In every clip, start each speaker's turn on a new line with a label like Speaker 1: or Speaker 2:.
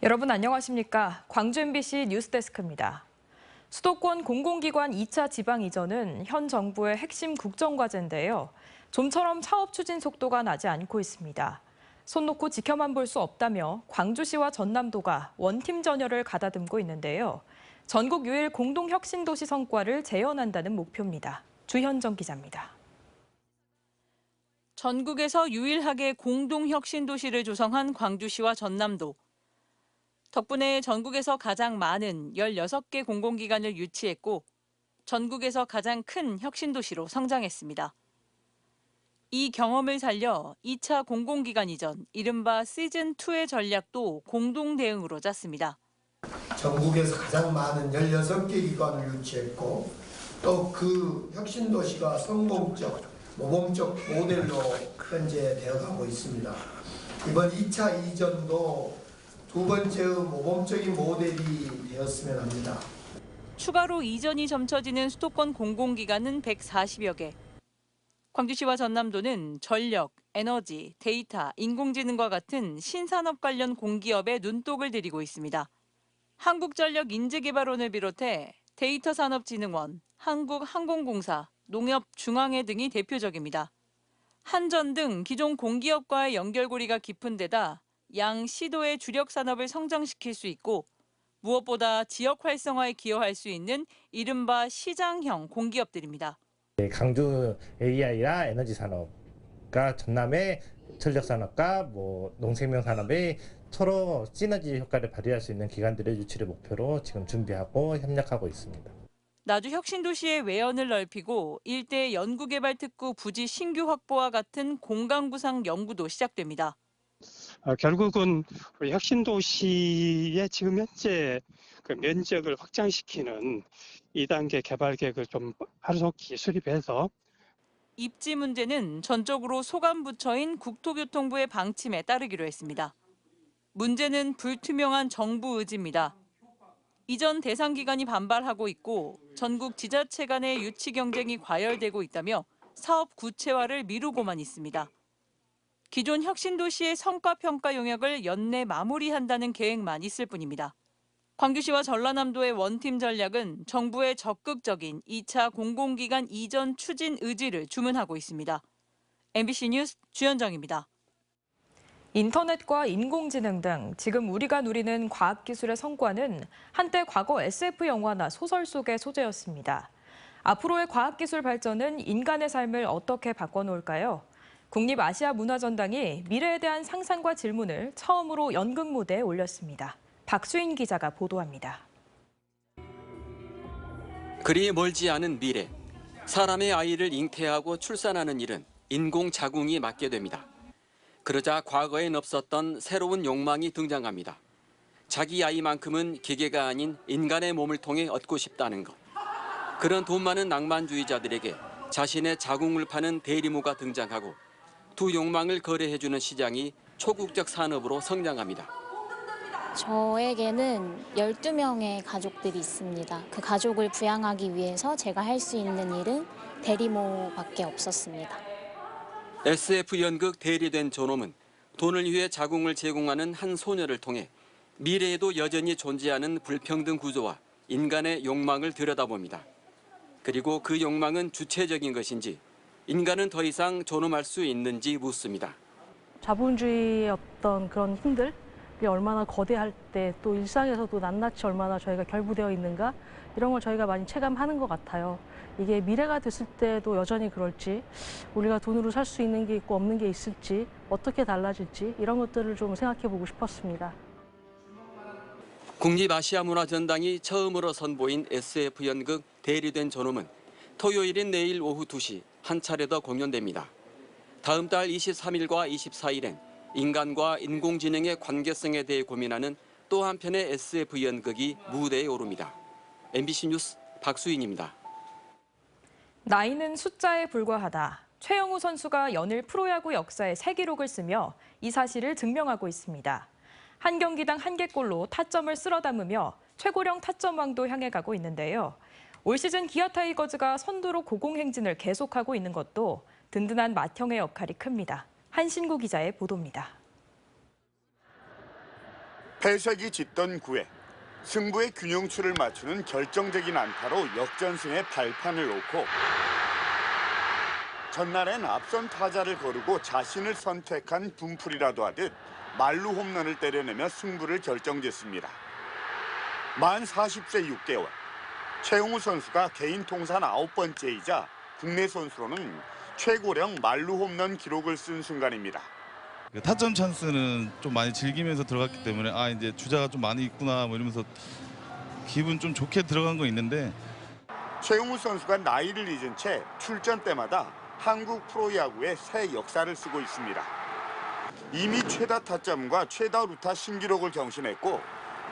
Speaker 1: 여러분 안녕하십니까? 광주 MBC 뉴스데스크입니다. 수도권 공공기관 2차 지방 이전은 현 정부의 핵심 국정과제인데요. 좀처럼 사업 추진 속도가 나지 않고 있습니다. 손 놓고 지켜만 볼 수 없다며 광주시와 전남도가 원팀 전열을 가다듬고 있는데요. 전국 유일 공동혁신도시 성과를 재현한다는 목표입니다. 주현정 기자입니다.
Speaker 2: 전국에서 유일하게 공동혁신도시를 조성한 광주시와 전남도. 덕분에 전국에서 가장 많은 16개 공공기관을 유치했고 전국에서 가장 큰 혁신도시로 성장했습니다. 이 경험을 살려 2차 공공기관 이전, 이른바 시즌2의 전략도 공동 대응으로 짰습니다.
Speaker 3: 전국에서 가장 많은 16개 기관을 유치했고 또 그 혁신도시가 성공적, 모범적 모델로 현재 되어가고 있습니다. 이번 2차 이전도 두 번째의 모범적인 모델이 되었으면 합니다.
Speaker 2: 추가로 이전이 점쳐지는 수도권 공공기관은 140여 개. 광주시와 전남도는 전력, 에너지, 데이터, 인공지능과 같은 신산업 관련 공기업에 눈독을 들이고 있습니다. 한국전력인재개발원을 비롯해 데이터산업진흥원, 한국항공공사, 농협중앙회 등이 대표적입니다. 한전 등 기존 공기업과의 연결고리가 깊은 데다 양 시도의 주력 산업을 성장시킬 수 있고 무엇보다 지역 활성화에 기여할 수 있는 이른바 시장형 공기업들입니다.
Speaker 4: 강주 AI와 에너지 산업과 전남의 전력 산업과 농생명 산업의 서로 시너지 효과를 발휘할 수 있는 기관들의 유치를 목표로 지금 준비하고 협력하고 있습니다.
Speaker 2: 나주 혁신도시의 외연을 넓히고 일대 연구개발특구 부지 신규 확보와 같은 공간구상 연구도 시작됩니다.
Speaker 5: 결국은 우리 혁신도시의 지금 현재 그 면적을 확장시키는 2단계 개발 계획을 좀 하루속히 수립해서
Speaker 2: 입지 문제는 전적으로 소관부처인 국토교통부의 방침에 따르기로 했습니다. 문제는 불투명한 정부 의지입니다. 이전 대상 기관이 반발하고 있고 전국 지자체 간의 유치 경쟁이 과열되고 있다며 사업 구체화를 미루고만 있습니다. 기존 혁신도시의 성과평가 용역을 연내 마무리한다는 계획만 있을 뿐입니다. 광주시와 전라남도의 원팀 전략은 정부의 적극적인 2차 공공기관 이전 추진 의지를 주문하고 있습니다. MBC 뉴스 주현정입니다.
Speaker 1: 인터넷과 인공지능 등 지금 우리가 누리는 과학기술의 성과는 한때 과거 SF 영화나 소설 속의 소재였습니다. 앞으로의 과학기술 발전은 인간의 삶을 어떻게 바꿔놓을까요? 국립아시아문화전당이 미래에 대한 상상과 질문을 처음으로 연극 무대에 올렸습니다. 박수인 기자가 보도합니다.
Speaker 6: 그리 멀지 않은 미래, 사람의 아이를 잉태하고 출산하는 일은 인공자궁이 맡게 됩니다. 그러자 과거엔 없었던 새로운 욕망이 등장합니다. 자기 아이만큼은 기계가 아닌 인간의 몸을 통해 얻고 싶다는 것. 그런 돈 많은 낭만주의자들에게 자신의 자궁을 파는 대리모가 등장하고 두 욕망을 거래해주는 시장이 초국적 산업으로 성장합니다.
Speaker 7: 저에게는 12명의 가족들이 있습니다. 그 가족을 부양하기 위해서 제가 할 수 있는 일은 대리모밖에 없었습니다.
Speaker 6: SF 연극 대리된 저놈은 돈을 위해 자궁을 제공하는 한 소녀를 통해 미래에도 여전히 존재하는 불평등 구조와 인간의 욕망을 들여다봅니다. 그리고 그 욕망은 주체적인 것인지 인간은 더 이상 존엄할 수 있는지 묻습니다.
Speaker 8: 자본주의의 어떤 그런 힘들이 얼마나 거대할 때 또 일상에서도 낱낱이 얼마나 저희가 결부되어 있는가 이런 걸 저희가 많이 체감하는 것 같아요. 이게 미래가 됐을 때도 여전히 그럴지 우리가 돈으로 살 수 있는 게 있고 없는 게 있을지 어떻게 달라질지 이런 것들을 좀 생각해 보고 싶었습니다.
Speaker 6: 국립아시아문화전당이 처음으로 선보인 SF 연극 대리된 저놈은 토요일인 내일 오후 2시 한 차례 더 공연됩니다. 다음 달 23일과 24일엔 인간과 인공지능의 관계성에 대해 고민하는 또 한편의 SF 연극이 무대에 오릅니다. MBC 뉴스 박수인입니다.
Speaker 1: 나이는 숫자에 불과하다. 최영우 선수가 연일 프로야구 역사에 새 기록을 쓰며 이 사실을 증명하고 있습니다. 한 경기당 1개골로 타점을 쓸어 담으며 최고령 타점왕도 향해 가고 있는데요. 올 시즌 기아 타이거즈가 선두로 고공행진을 계속하고 있는 것도 든든한 맏형의 역할이 큽니다. 한신구 기자의 보도입니다.
Speaker 9: 패색이 짙던 9회, 승부의 균형추를 맞추는 결정적인 안타로 역전승의 발판을 놓고 전날엔 앞선 타자를 거르고 자신을 선택한 분풀이라도 하듯 말루 홈런을 때려내며 승부를 결정짓습니다. 만 40세 6개월, 최용우 선수가 개인 통산 9번째이자 국내 선수로는 최고령 말루 홈런 기록을 쓴 순간입니다.
Speaker 10: 타점 찬스는 좀 많이 즐기면서 들어갔기 때문에 이제 주자가 좀 많이 있구나 뭐 이러면서 기분 좀 좋게 들어간 거 있는데
Speaker 9: 최용우 선수가 나이를 잊은 채 출전 때마다 한국 프로야구의 새 역사를 쓰고 있습니다. 이미 최다 타점과 최다 루타 신기록을 경신했고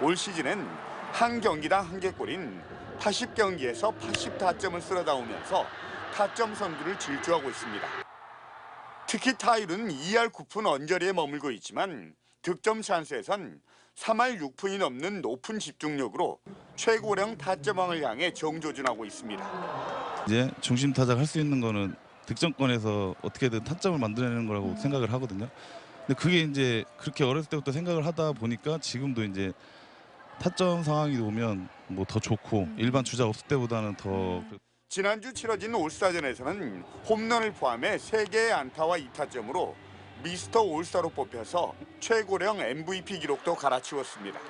Speaker 9: 올 시즌엔 한 경기당 한 개골인 80경기에서 80타점을 쓸어다오면서 타점 선두를 질주하고 있습니다. 특히 타율은 2할 9푼 언저리에 머물고 있지만 득점 찬스에선 3할 6푼이 넘는 높은 집중력으로 최고령 타점왕을 향해 정조준하고 있습니다.
Speaker 10: 이제 중심 타자가 할 수 있는 거는 득점권에서 어떻게든 타점을 만들어내는 거라고 생각을 하거든요. 근데 그게 이제 그렇게 어렸을 때부터 생각을 하다 보니까 지금도 이제 타점 상황이 오면 뭐 더 좋고 일반 주자 없을 때보다는 더.
Speaker 9: 지난주 치러진 올스타전에서는 홈런을 포함해 3개의 안타와 2타점으로 미스터 올스타로 뽑혀서 최고령 MVP 기록도 갈아치웠습니다.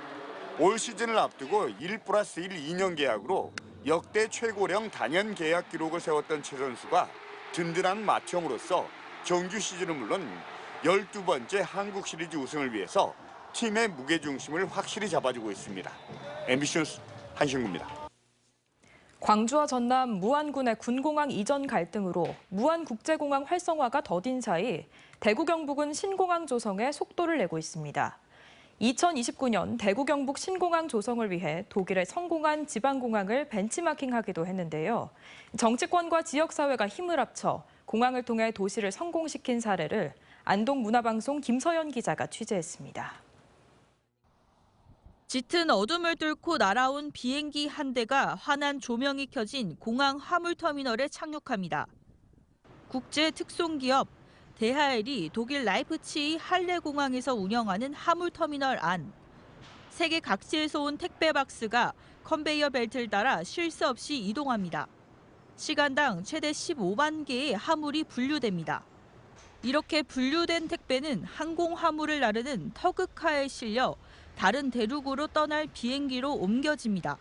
Speaker 9: 올 시즌을 앞두고 1+1 2년 계약으로 역대 최고령 단연 계약 기록을 세웠던 최 선수가 든든한 맏형으로서 정규 시즌은 물론 12번째 한국 시리즈 우승을 위해서 팀의 무게중심을 확실히 잡아주고 있습니다. MBC 뉴스 한신구입니다.
Speaker 1: 광주와 전남 무안군의 군공항 이전 갈등으로 무안국제공항 활성화가 더딘 사이 대구 경북은 신공항 조성에 속도를 내고 있습니다. 2029년 대구 경북 신공항 조성을 위해 독일의 성공한 지방공항을 벤치마킹하기도 했는데요. 정치권과 지역사회가 힘을 합쳐 공항을 통해 도시를 성공시킨 사례를 안동문화방송 김서연 기자가 취재했습니다.
Speaker 2: 짙은 어둠을 뚫고 날아온 비행기 한 대가 환한 조명이 켜진 공항 화물터미널에 착륙합니다. 국제 특송기업 DHL이 독일 라이프치히 할레공항에서 운영하는 화물터미널 안. 세계 각지에서 온 택배 박스가 컨베이어 벨트를 따라 쉴 새 없이 이동합니다. 시간당 최대 15만 개의 화물이 분류됩니다. 이렇게 분류된 택배는 항공 화물을 나르는 터그카에 실려 다른 대륙으로 떠날 비행기로 옮겨집니다.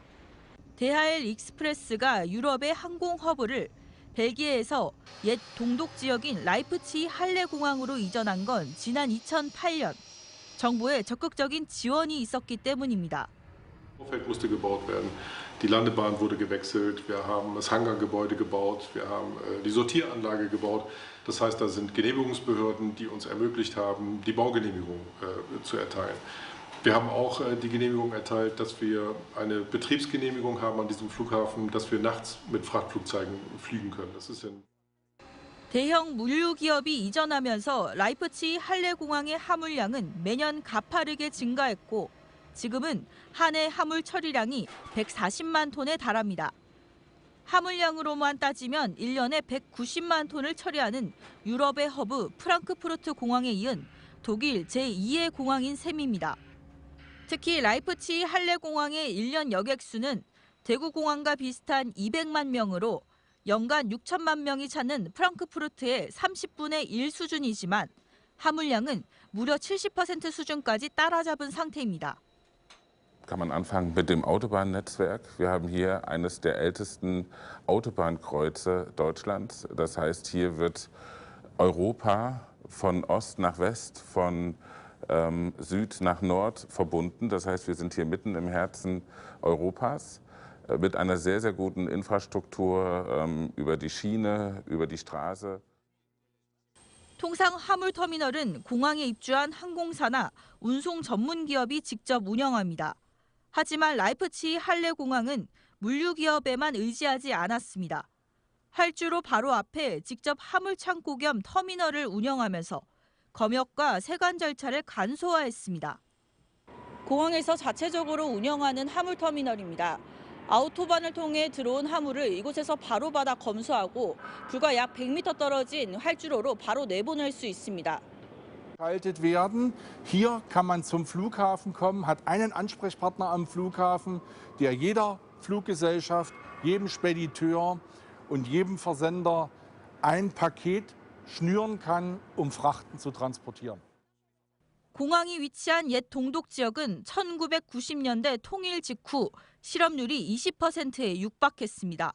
Speaker 2: DHL 익스프레스가 유럽의 항공 허브를 벨기에에서 옛 동독 지역인 라이프치히 할레공항으로 이전한 건 지난 2008년. 정부의 적극적인 지원이 있었기 때문입니다.
Speaker 11: Vorfeld musste gebaut werden. Die Landebahn wurde gewechselt. Wir haben das Hangargebäude gebaut. Wir haben die Sortieranlage gebaut. Das heißt, da sind Genehmigungsbehörden, die uns ermöglicht haben, die Baugenehmigung zu erteilen. Wir haben auch die Genehmigung erteilt, dass wir eine Betriebsgenehmigung haben an diesem Flughafen, dass wir nachts mit Frachtflugzeugen fliegen können. Das ist
Speaker 2: 대형 물류 기업이 이전하면서 라이프치히 할레공항의 화물량은 매년 가파르게 증가했고 지금은 한 해 화물 처리량이 140만 톤에 달합니다. 화물량으로만 따지면 1년에 190만 톤을 처리하는 유럽의 허브 프랑크푸르트 공항에 이은 독일 제2의 공항인 셈입니다. 특히 라이프치히 할레공항의 1년 여객 수는 대구공항과 비슷한 200만 명으로 연간 6천만 명이 찾는 프랑크푸르트의 30분의 1 수준이지만 화물량은 무려 70% 수준까지 따라잡은 상태입니다.
Speaker 12: Kann man anfangen mit dem Autobahnnetzwerk. Wir haben hier eines der ältesten Autobahnkreuze Deutschlands. Das heißt, hier wird Europa von Ost nach West, von Süd nach Nord verbunden. Das heißt, wir sind hier mitten im Herzen Europas mit einer sehr, sehr guten Infrastruktur über die Schiene, über die Straße.
Speaker 2: 통상 화물터미널은 공항에 입주한 항공사나 운송 전문 기업이 직접 운영합니다. 하지만 라이프치히 할레공항은 물류 기업에만 의지하지 않았습니다. 활주로 바로 앞에 직접 화물 창고 겸 터미널을 운영하면서 검역과 세관 절차를 간소화했습니다.
Speaker 13: 공항에서 자체적으로 운영하는 화물터미널입니다. 아우토반을 통해 들어온 화물을 이곳에서 바로 받아 검수하고 불과 약 100m 떨어진 활주로로 바로 내보낼 수 있습니다.
Speaker 14: Geschaltet werden. Hier kann man zum Flughafen kommen, hat einen Ansprechpartner am Flughafen, der jeder Fluggesellschaft, jedem Spediteur und jedem Versender ein Paket schnüren kann, um Frachten zu transportieren.
Speaker 13: 공항이 위치한 옛 동독 지역은 1990년대 통일 직후 실업률이 20%에 육박했습니다.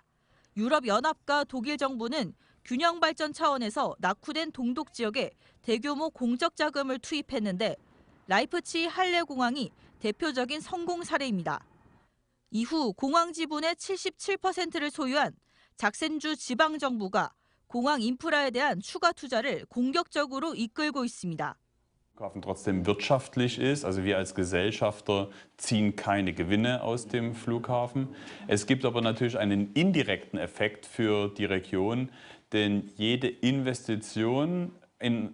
Speaker 13: 유럽연합과 독일 정부는 균형 발전 차원에서 낙후된 동독 지역에 대규모 공적 자금을 투입했는데 라이프치히 할레 공항이 대표적인 성공 사례입니다. 이후 공항 지분의 77%를 소유한 작센주 지방 정부가 공항 인프라에 대한 추가 투자를 공격적으로 이끌고 있습니다.
Speaker 15: Flughafen trotzdem wirtschaftlich ist. Also wir als Gesellschafter ziehen keine Gewinne aus dem Flughafen. Es gibt aber natürlich einen indirekten Effekt für die Region, denn jede Investition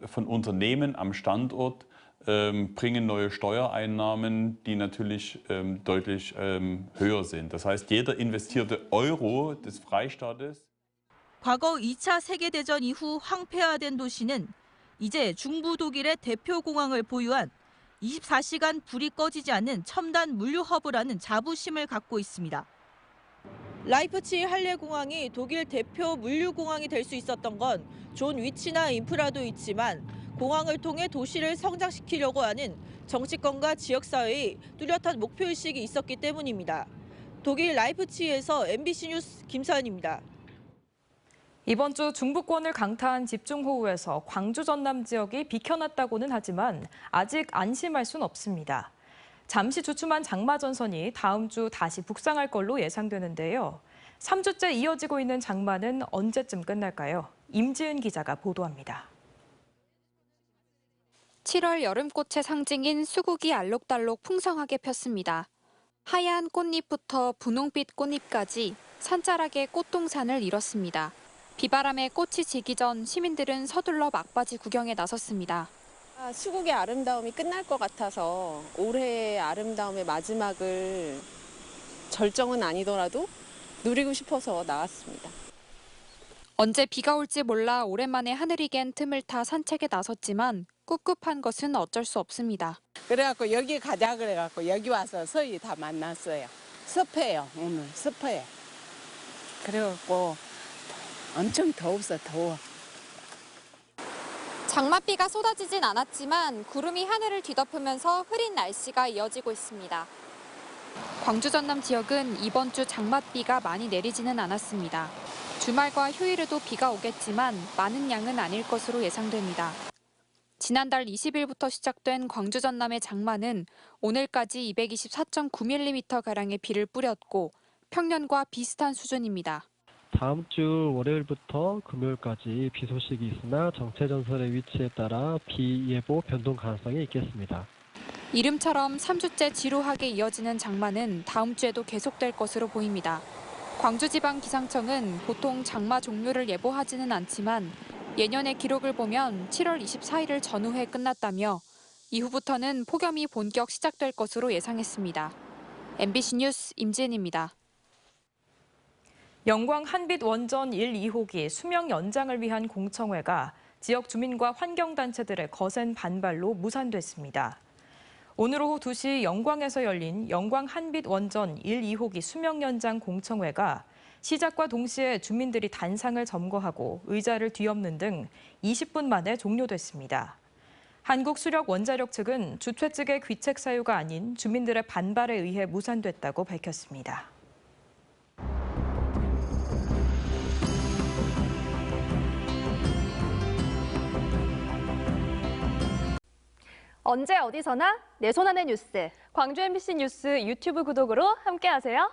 Speaker 15: von Unternehmen am Standort bringen neue Steuereinnahmen, die natürlich deutlich höher sind. Das heißt, jeder investierte Euro des Freistaates.
Speaker 13: 과거 2차 세계대전 이후 황폐화된 도시는 이제 중부 독일의 대표 공항을 보유한 24시간 불이 꺼지지 않는 첨단 물류 허브라는 자부심을 갖고 있습니다. 라이프치히 할레 공항이 독일 대표 물류 공항이 될 수 있었던 건 좋은 위치나 인프라도 있지만 공항을 통해 도시를 성장시키려고 하는 정치권과 지역사회의 뚜렷한 목표의식이 있었기 때문입니다. 독일 라이프치히에서 MBC 뉴스 김서연입니다.
Speaker 1: 이번 주 중부권을 강타한 집중호우에서 광주 전남 지역이 비켜났다고는 하지만 아직 안심할 순 없습니다. 잠시 주춤한 장마 전선이 다음 주 다시 북상할 걸로 예상되는데요. 3주째 이어지고 있는 장마는 언제쯤 끝날까요? 임지은 기자가 보도합니다.
Speaker 16: 7월 여름꽃의 상징인 수국이 알록달록 풍성하게 폈습니다. 하얀 꽃잎부터 분홍빛 꽃잎까지 산자락의 꽃동산을 이뤘습니다. 비바람에 꽃이 지기 전 시민들은 서둘러 막바지 구경에 나섰습니다.
Speaker 17: 수국의 아름다움이 끝날 것 같아서 올해의 아름다움의 마지막을 절정은 아니더라도 누리고 싶어서 나왔습니다.
Speaker 16: 언제 비가 올지 몰라 오랜만에 하늘이 갠 틈을 타 산책에 나섰지만 꿉꿉한 것은 어쩔 수 없습니다.
Speaker 18: 그래갖고 여기 가자 그래갖고 여기 와서 서희 다 만났어요. 습해요. 오늘 습해요. 그래갖고 엄청 더워서 더워.
Speaker 16: 장맛비가 쏟아지진 않았지만 구름이 하늘을 뒤덮으면서 흐린 날씨가 이어지고 있습니다. 광주 전남 지역은 이번 주 장맛비가 많이 내리지는 않았습니다. 주말과 휴일에도 비가 오겠지만 많은 양은 아닐 것으로 예상됩니다. 지난달 20일부터 시작된 광주 전남의 장마는 오늘까지 224.9mm가량의 비를 뿌렸고 평년과 비슷한 수준입니다.
Speaker 19: 다음 주 월요일부터 금요일까지 비 소식이 있으나 정체전선의 위치에 따라 비 예보 변동 가능성이 있겠습니다.
Speaker 16: 이름처럼 3주째 지루하게 이어지는 장마는 다음 주에도 계속될 것으로 보입니다. 광주지방기상청은 보통 장마 종료를 예보하지는 않지만 예년의 기록을 보면 7월 24일을 전후해 끝났다며 이후부터는 폭염이 본격 시작될 것으로 예상했습니다. MBC 뉴스 임지은입니다.
Speaker 1: 영광 한빛 원전 1, 2호기 수명 연장을 위한 공청회가 지역 주민과 환경단체들의 거센 반발로 무산됐습니다. 오늘 오후 2시 영광에서 열린 영광 한빛 원전 1, 2호기 수명 연장 공청회가 시작과 동시에 주민들이 단상을 점거하고 의자를 뒤엎는 등 20분 만에 종료됐습니다. 한국수력원자력 측은 주최 측의 귀책 사유가 아닌 주민들의 반발에 의해 무산됐다고 밝혔습니다.
Speaker 20: 언제 어디서나 내 손 안의 뉴스. 광주 MBC 뉴스 유튜브 구독으로 함께하세요.